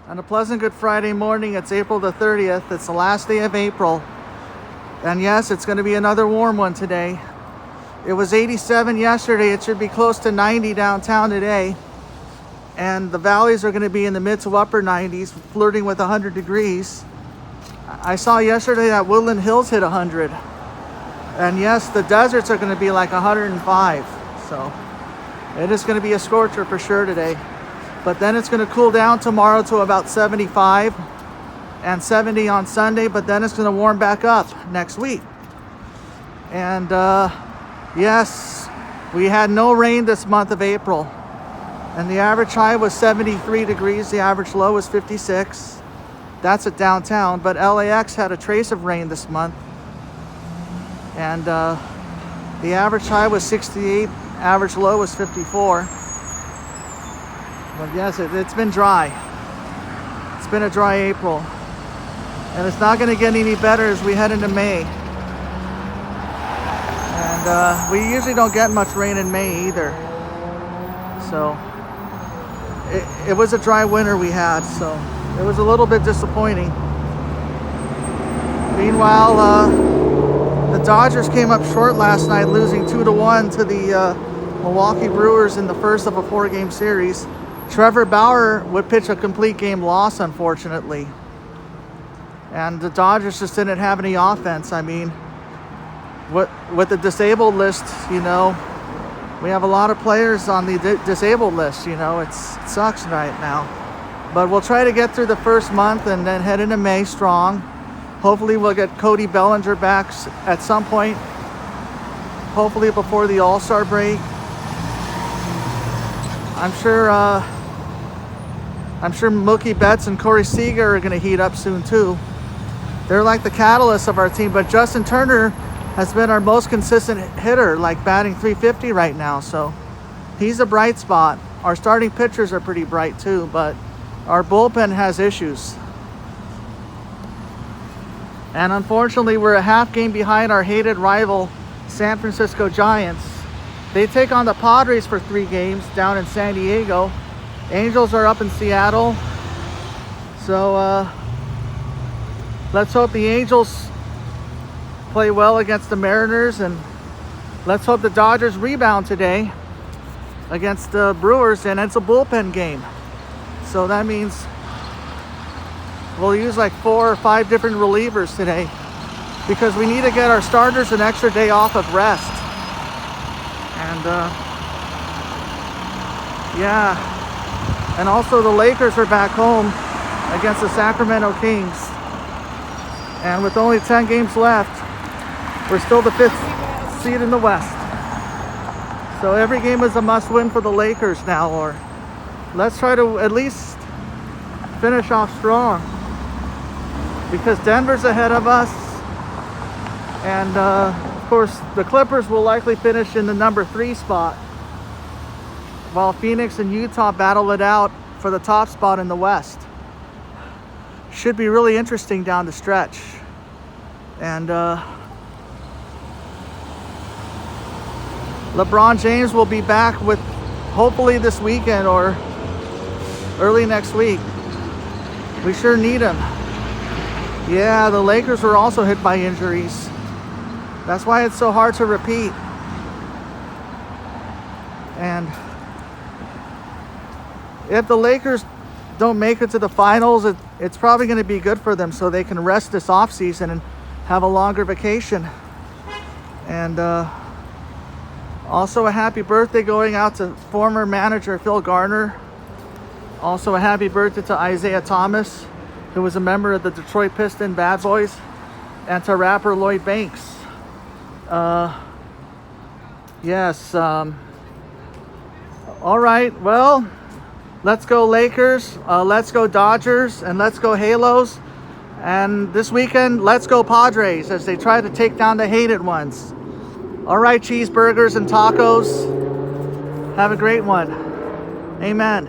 On a pleasant Good Friday morning. It's April the 30th. It's the last day of April. And yes, it's going to be another warm one today. It was 87 yesterday. It should be close to 90 downtown today. And the valleys are going to be in the mid to upper 90s, flirting with 100 degrees. I saw yesterday that Woodland Hills hit 100. And yes, the deserts are going to be like 105. So it is going to be a scorcher for sure today. But then it's going to cool down tomorrow to about 75 and 70 on Sunday. But then it's going to warm back up next week. And yes, we had no rain this month of April. And the average high was 73 degrees. The average low was 56. That's at downtown. But LAX had a trace of rain this month. And the average high was 68. Average low was 54. But yes, it's been dry. It's been a dry April. And it's not going to get any better as we head into May. And we usually don't get much rain in May either. So it was a dry winter we had. So it was a little bit disappointing. Meanwhile, the Dodgers came up short last night, losing 2-1 to the Milwaukee Brewers in the first of a 4-game series. Trevor Bauer would pitch a complete game loss, unfortunately. And the Dodgers just didn't have any offense. I mean, with the disabled list, you know, we have a lot of players on the disabled list, you know. It sucks right now. But we'll try to get through the first month and then head into May strong. Hopefully we'll get Cody Bellinger back at some point. Hopefully before the All-Star break. I'm sure Mookie Betts and Corey Seager are going to heat up soon too. They're like the catalyst of our team, but Justin Turner has been our most consistent hitter, like batting .350 right now. So he's a bright spot. Our starting pitchers are pretty bright too, but our bullpen has issues. And unfortunately, we're a half game behind our hated rival, San Francisco Giants. They take on the Padres for 3 games down in San Diego. Angels are up in Seattle. So let's hope the Angels play well against the Mariners, and let's hope the Dodgers rebound today against the Brewers, and it's a bullpen game. So that means we'll use like 4 or 5 different relievers today because we need to get our starters an extra day off of rest. And yeah. And also the Lakers are back home against the Sacramento Kings. And with only 10 games left, we're still the 5th seed in the West. So every game is a must-win for the Lakers now, or let's try to at least finish off strong. Because Denver's ahead of us. And of course, the Clippers will likely finish in the number 3 spot, while Phoenix and Utah battle it out for the top spot in the West. Should be really interesting down the stretch. And LeBron James will be back with hopefully this weekend or early next week. We sure need him. Yeah, the Lakers were also hit by injuries. That's why it's so hard to repeat. And if the Lakers don't make it to the finals, it's probably going to be good for them so they can rest this offseason and have a longer vacation. And also a happy birthday going out to former manager Phil Garner. Also a happy birthday to Isaiah Thomas, who was a member of the Detroit Pistons Bad Boys, and to rapper Lloyd Banks. Yes. All right, well, let's go Lakers, let's go Dodgers, and let's go Halos. And this weekend, let's go Padres as they try to take down the hated ones. All right, cheeseburgers and tacos. Have a great one. Amen.